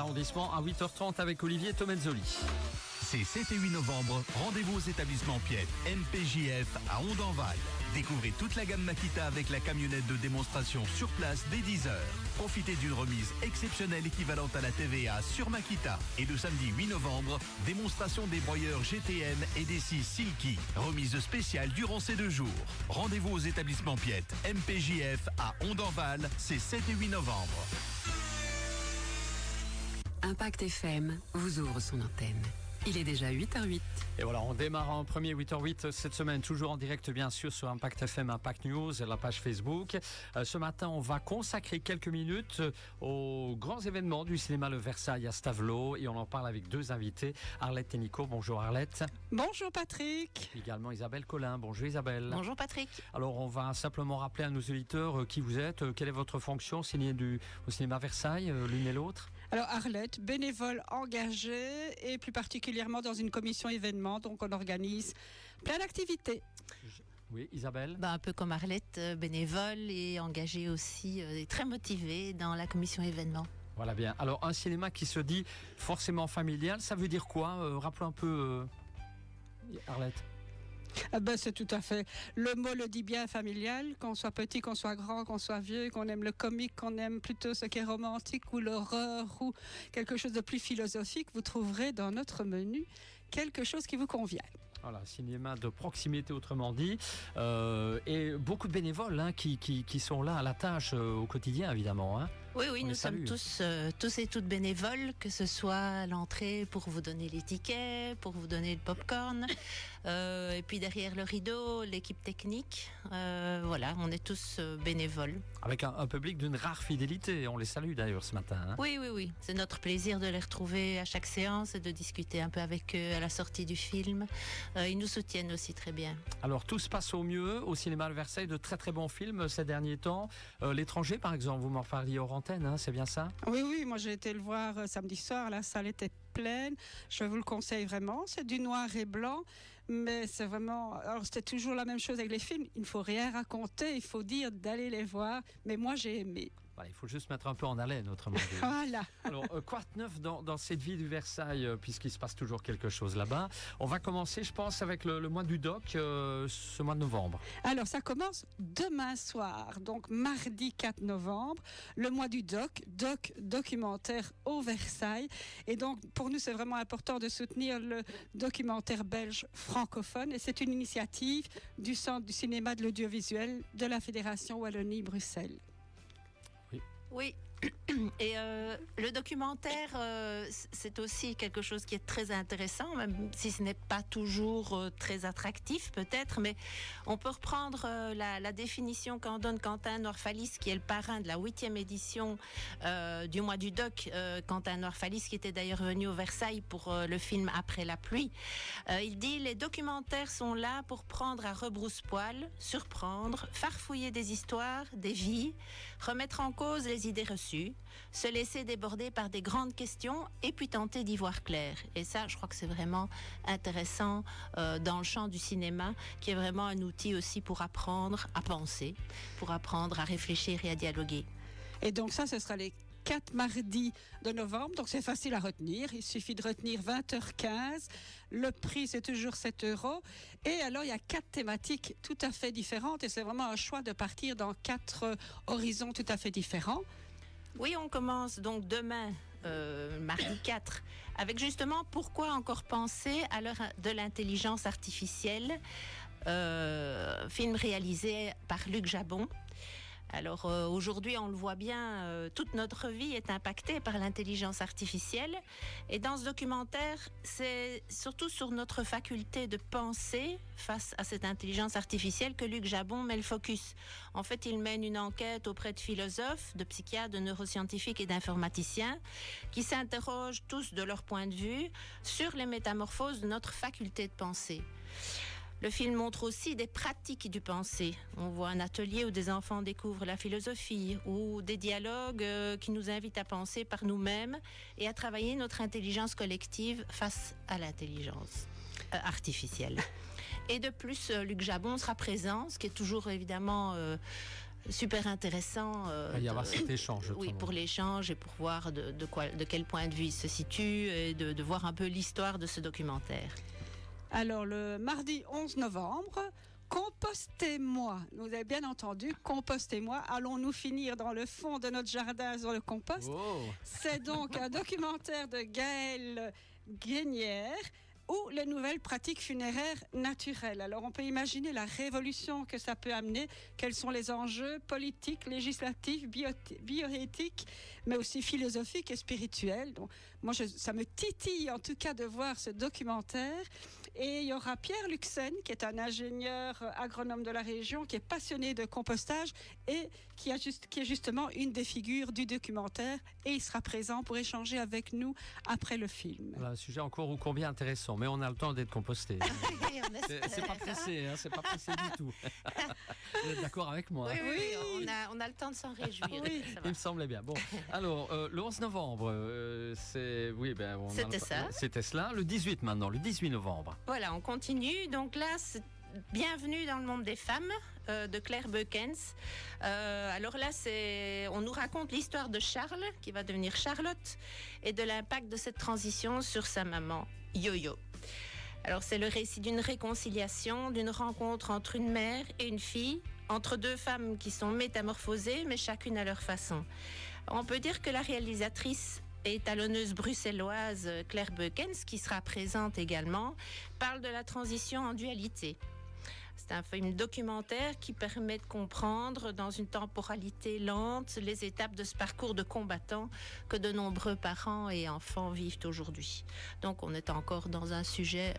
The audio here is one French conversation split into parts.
l'arrondissement à 8h30 avec Olivier Tomezzoli. Ces 7 et 8 novembre, rendez-vous aux établissements Piet, MPJF à Ondenval. Découvrez toute la gamme Makita avec la camionnette de démonstration sur place dès 10h. Profitez d'une remise exceptionnelle équivalente à la TVA sur Makita. Et le samedi 8 novembre, démonstration des broyeurs GTM et des scies Silky. Remise spéciale durant ces 2 jours. Rendez-vous aux établissements Piet, MPJF à Ondenval, c'est 7 et 8 novembre. Impact FM vous ouvre son antenne. Il est déjà 8h08. Et voilà, on démarre en premier 8h08 cette semaine, toujours en direct bien sûr sur Impact FM, Impact News et la page Facebook. Ce matin, on va consacrer quelques minutes aux grands événements du cinéma Le Versailles à Stavelot et on en parle avec 2 invités, Arlette et Nico. Bonjour Arlette. Bonjour Patrick. Également Isabelle Collin. Bonjour Isabelle. Bonjour Patrick. Alors on va simplement rappeler à nos auditeurs qui vous êtes, quelle est votre fonction au cinéma Versailles, l'une et l'autre. Alors Arlette, bénévole engagée et plus particulièrement dans une commission événements, donc on organise plein d'activités. Oui, Isabelle. Un peu comme Arlette, bénévole et engagée aussi, et très motivée dans la commission événements. Voilà bien. Alors un cinéma qui se dit forcément familial, ça veut dire quoi rappelons un peu Arlette. C'est tout à fait. Le mot le dit bien, familial, qu'on soit petit, qu'on soit grand, qu'on soit vieux, qu'on aime le comique, qu'on aime plutôt ce qui est romantique ou l'horreur ou quelque chose de plus philosophique, vous trouverez dans notre menu quelque chose qui vous convient. Voilà, cinéma de proximité autrement dit, et beaucoup de bénévoles qui sont là à la tâche au quotidien évidemment. Hein. Oui, nous sommes tous et toutes bénévoles, que ce soit à l'entrée pour vous donner les tickets, pour vous donner le popcorn, et puis derrière le rideau, l'équipe technique. Voilà, on est tous bénévoles. Avec un public d'une rare fidélité, on les salue d'ailleurs ce matin. Hein. Oui, c'est notre plaisir de les retrouver à chaque séance et de discuter un peu avec eux à la sortie du film. Ils nous soutiennent aussi très bien. Alors tout se passe au mieux au cinéma Le Versailles, de très très bons films ces derniers temps. L'étranger par exemple, vous m'en parliez hors antenne, hein, c'est bien ça? Oui, moi j'ai été le voir samedi soir, la salle était pleine, je vous le conseille vraiment, c'est du noir et blanc, mais c'est vraiment, alors c'était toujours la même chose avec les films, il ne faut rien raconter, il faut dire d'aller les voir, mais moi j'ai aimé. Voilà, il faut juste mettre un peu en haleine, autrement dit. Voilà. Alors, quoi de neuf dans cette vie du Versailles, puisqu'il se passe toujours quelque chose là-bas? On va commencer, je pense, avec le mois du doc, ce mois de novembre. Alors, ça commence demain soir, donc mardi 4 novembre, le mois du documentaire au Versailles. Et donc, pour nous, c'est vraiment important de soutenir le documentaire belge francophone. Et c'est une initiative du Centre du cinéma de l'audiovisuel de la Fédération Wallonie-Bruxelles. Oui, et le documentaire, c'est aussi quelque chose qui est très intéressant, même si ce n'est pas toujours très attractif peut-être, mais on peut reprendre la définition qu'en donne Quentin Norfalis, qui est le parrain de la 8e édition du mois du doc. Quentin Norfalis, qui était d'ailleurs venu au Versailles pour le film Après la pluie. Il dit: les documentaires sont là pour prendre à rebrousse-poil, surprendre, farfouiller des histoires, des vies, remettre en cause les idées reçues, se laisser déborder par des grandes questions et puis tenter d'y voir clair. Et ça, je crois que c'est vraiment intéressant dans le champ du cinéma, qui est vraiment un outil aussi pour apprendre à penser, pour apprendre à réfléchir et à dialoguer. Et donc ça, ce sera les 4 mardis de novembre, donc c'est facile à retenir, il suffit de retenir 20h15, le prix c'est toujours 7 €, et alors il y a 4 thématiques tout à fait différentes, et c'est vraiment un choix de partir dans 4 horizons tout à fait différents. Oui, on commence donc demain, mardi 4, avec justement pourquoi encore penser à l'heure de l'intelligence artificielle, film réalisé par Luc Jabon. Alors aujourd'hui, on le voit bien, toute notre vie est impactée par l'intelligence artificielle. Et dans ce documentaire, c'est surtout sur notre faculté de penser face à cette intelligence artificielle que Luc Jabon met le focus. En fait, il mène une enquête auprès de philosophes, de psychiatres, de neuroscientifiques et d'informaticiens qui s'interrogent tous de leur point de vue sur les métamorphoses de notre faculté de penser. Le film montre aussi des pratiques du penser. On voit un atelier où des enfants découvrent la philosophie, ou des dialogues qui nous invitent à penser par nous-mêmes et à travailler notre intelligence collective face à l'intelligence artificielle. Et de plus, Luc Jabon sera présent, ce qui est toujours évidemment super intéressant. Il va y avoir cet échange. Oui, pour l'échange et pour voir de quel point de vue il se situe et de voir un peu l'histoire de ce documentaire. Alors, le mardi 11 novembre, compostez-moi. Vous avez bien entendu, compostez-moi. Allons-nous finir dans le fond de notre jardin sur le compost? Oh. C'est donc un documentaire de Gaëlle Guénière ou les nouvelles pratiques funéraires naturelles. Alors, on peut imaginer la révolution que ça peut amener. Quels sont les enjeux politiques, législatifs, bioéthiques, mais aussi philosophiques et spirituels. Donc, moi, ça me titille en tout cas de voir ce documentaire. Et il y aura Pierre Luxen, qui est un ingénieur agronome de la région, qui est passionné de compostage et qui est justement une des figures du documentaire. Et il sera présent pour échanger avec nous après le film. Voilà, un sujet encore ou combien intéressant, mais on a le temps d'être composté. C'est pas pressé, hein, c'est pas pressé du tout. Vous êtes d'accord avec moi? Oui. On a le temps de s'en réjouir. Oui. Ça va. Il me semblait bien. Bon, alors, le 11 novembre, c'était cela. Le 18 maintenant, le 18 novembre. Voilà, on continue. Donc là, c'est Bienvenue dans le monde des femmes de Claire Beukens. Alors là, on nous raconte l'histoire de Charles, qui va devenir Charlotte, et de l'impact de cette transition sur sa maman, Yo-Yo. Alors c'est le récit d'une réconciliation, d'une rencontre entre une mère et une fille, entre deux femmes qui sont métamorphosées, mais chacune à leur façon. On peut dire que la réalisatrice et talonneuse bruxelloise Claire Beukens, qui sera présente également, parle de la transition en dualité. C'est un film documentaire qui permet de comprendre dans une temporalité lente les étapes de ce parcours de combattant que de nombreux parents et enfants vivent aujourd'hui. Donc on est encore dans un sujet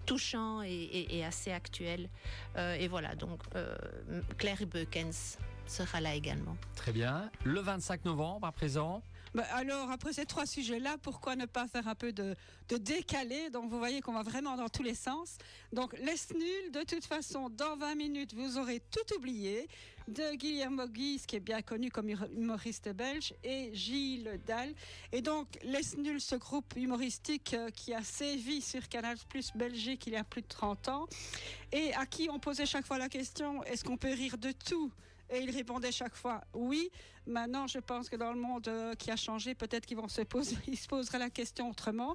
touchant et assez actuel. Et voilà, donc Claire Beukens sera là également. Très bien. Le 25 novembre, à présent. Alors, après ces trois sujets-là, pourquoi ne pas faire un peu de décalé? Donc, vous voyez qu'on va vraiment dans tous les sens. Donc, Les Nuls, de toute façon, dans 20 minutes, vous aurez tout oublié. De Guillermo Guise, qui est bien connu comme humoriste belge, et Gilles Dalle. Et donc, Les Nuls, ce groupe humoristique qui a sévi sur Canal+ Belgique il y a plus de 30 ans, et à qui on posait chaque fois la question, est-ce qu'on peut rire de tout? Et il répondait chaque fois oui. Maintenant, je pense que dans le monde qui a changé, peut-être qu'ils se poseraient la question autrement.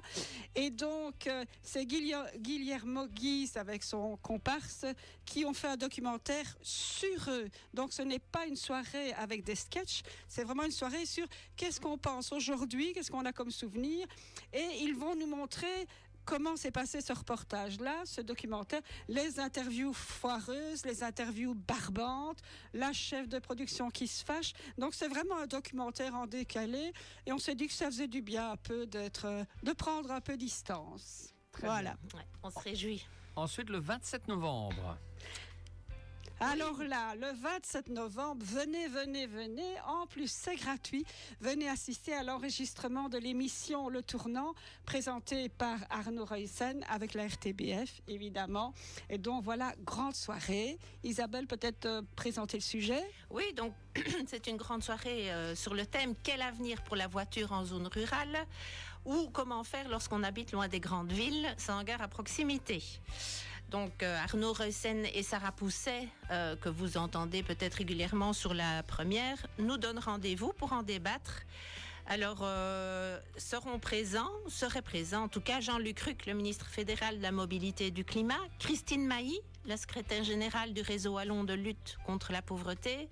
Et donc, c'est Guillermo Guise avec son comparse qui ont fait un documentaire sur eux. Donc, ce n'est pas une soirée avec des sketchs, c'est vraiment une soirée sur qu'est-ce qu'on pense aujourd'hui, qu'est-ce qu'on a comme souvenir. Et ils vont nous montrer comment s'est passé ce reportage-là, ce documentaire, les interviews foireuses, les interviews barbantes, la chef de production qui se fâche. Donc c'est vraiment un documentaire en décalé et on s'est dit que ça faisait du bien un peu de prendre un peu distance. Très voilà. Ouais, on se réjouit. Ensuite, le 27 novembre. Alors là, le 27 novembre, venez. En plus, c'est gratuit. Venez assister à l'enregistrement de l'émission Le Tournant, présentée par Arnaud Reussen avec la RTBF, évidemment. Et donc, voilà, grande soirée. Isabelle, peut-être présenter le sujet? Oui, donc c'est une grande soirée sur le thème « Quel avenir pour la voiture en zone rurale ?» ou « Comment faire lorsqu'on habite loin des grandes villes, sans gare à proximité ?» Donc Arnaud Reussen et Sarah Pousset, que vous entendez peut-être régulièrement sur la première, nous donnent rendez-vous pour en débattre. Alors, seraient présents en tout cas Jean-Luc Ruck, le ministre fédéral de la Mobilité et du Climat, Christine Mailly, la secrétaire générale du réseau Allons de lutte contre la pauvreté,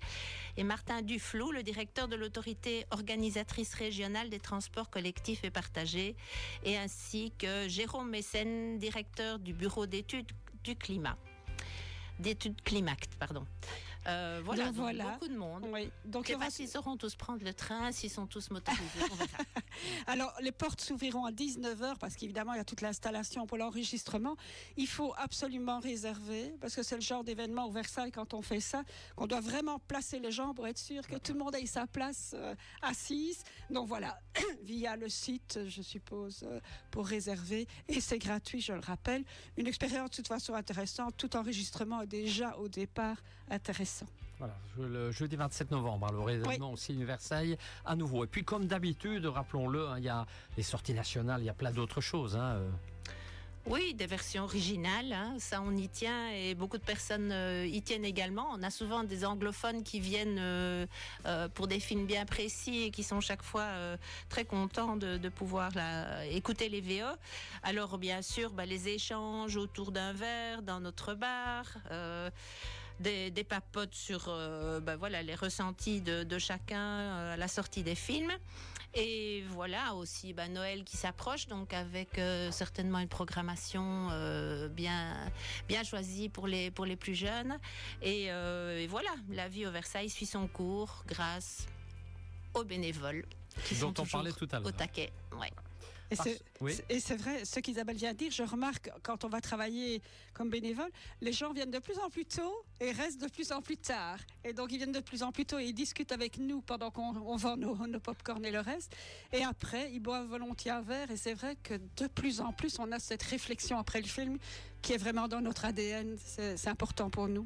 et Martin Duflou, le directeur de l'autorité organisatrice régionale des transports collectifs et partagés, et ainsi que Jérôme Messen, directeur du bureau d'études Climact, pardon. Voilà, donc beaucoup de monde. Oui. Donc, je ne sais pas s'ils sauront tous prendre le train, s'ils sont tous motorisés, on verra. Alors, les portes s'ouvriront à 19h parce qu'évidemment, il y a toute l'installation pour l'enregistrement. Il faut absolument réserver parce que c'est le genre d'événement au Versailles, quand on fait ça, qu'on doit vraiment placer les gens pour être sûr que tout le monde ait sa place assise. Donc voilà, via le site, je suppose, pour réserver. Et c'est gratuit, je le rappelle. Une expérience de toute façon intéressante. Tout enregistrement est déjà au départ intéressant. Voilà, le jeudi 27 novembre, le événement aussi du Versailles à nouveau. Et puis comme d'habitude, rappelons-le, il y a les sorties nationales, il y a plein d'autres choses. Oui, des versions originales, hein, ça on y tient et beaucoup de personnes y tiennent également. On a souvent des anglophones qui viennent pour des films bien précis et qui sont chaque fois très contents de pouvoir écouter les VO. Alors bien sûr, les échanges autour d'un verre dans notre bar. Des papotes sur les ressentis de chacun à la sortie des films. Et voilà aussi Noël qui s'approche, donc avec certainement une programmation bien choisie pour les plus jeunes. Et voilà, la vie au Versailles suit son cours grâce aux bénévoles qui dont sont on parlait tout à l'heure. au taquet. Ouais. Et c'est vrai, ce qu'Isabelle vient de dire, je remarque quand on va travailler comme bénévole, les gens viennent de plus en plus tôt et restent de plus en plus tard. Et donc ils viennent de plus en plus tôt et ils discutent avec nous pendant qu'on vend nos pop-corn et le reste. Et après, ils boivent volontiers un verre. Et c'est vrai que de plus en plus, on a cette réflexion après le film qui est vraiment dans notre ADN. C'est important pour nous.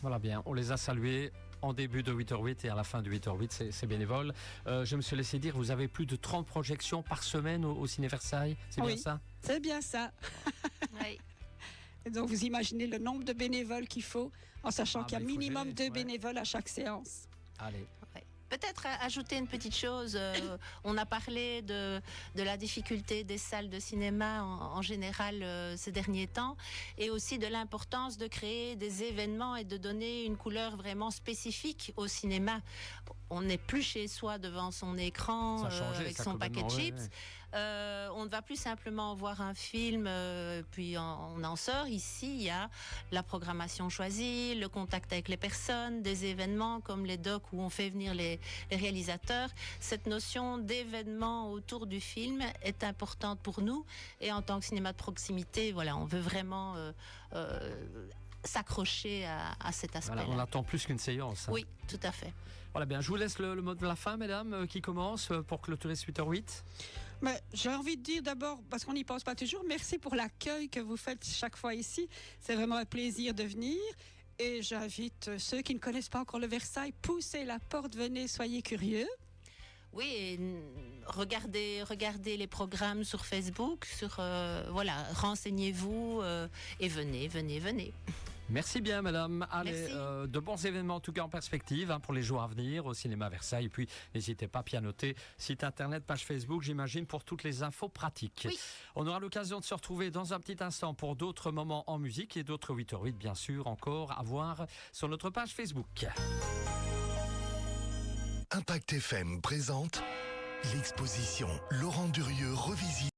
Voilà bien, on les a salués en début de 8h08 et à la fin de 8h08, c'est bénévole. Je me suis laissé dire, vous avez plus de 30 projections par semaine au Ciné Versailles, c'est bien ça? C'est bien ça. Oui. Et donc vous imaginez le nombre de bénévoles qu'il faut, en sachant qu'il y a minimum 2 bénévoles à chaque séance. Allez. Peut-être ajouter une petite chose, on a parlé de la difficulté des salles de cinéma en général ces derniers temps et aussi de l'importance de créer des événements et de donner une couleur vraiment spécifique au cinéma. On n'est plus chez soi devant son écran avec son paquet de chips. On ne va plus simplement voir un film puis on en sort. Ici, il y a la programmation choisie, le contact avec les personnes, des événements comme les docs où on fait venir les réalisateurs. Cette notion d'événement autour du film est importante pour nous et en tant que cinéma de proximité, voilà, on veut vraiment s'accrocher à cet aspect-là. Voilà, on attend plus qu'une séance. Hein. Oui, tout à fait. Voilà bien, je vous laisse le mot de la fin, mesdames, qui commence pour clôturer ce 8h08. Mais j'ai envie de dire d'abord, parce qu'on n'y pense pas toujours, merci pour l'accueil que vous faites chaque fois ici. C'est vraiment un plaisir de venir. Et j'invite ceux qui ne connaissent pas encore le Versailles, poussez la porte, venez, soyez curieux. Oui, et regardez les programmes sur Facebook, renseignez-vous et venez. Merci bien, madame. Allez, Merci. De bons événements en tout cas en perspective pour les jours à venir au cinéma Versailles. Et puis, n'hésitez pas à pianoter. Site internet, page Facebook, j'imagine, pour toutes les infos pratiques. Oui. On aura l'occasion de se retrouver dans un petit instant pour d'autres moments en musique et d'autres 8h08, bien sûr, encore à voir sur notre page Facebook. Impact FM présente l'exposition Laurent Durieux revisite.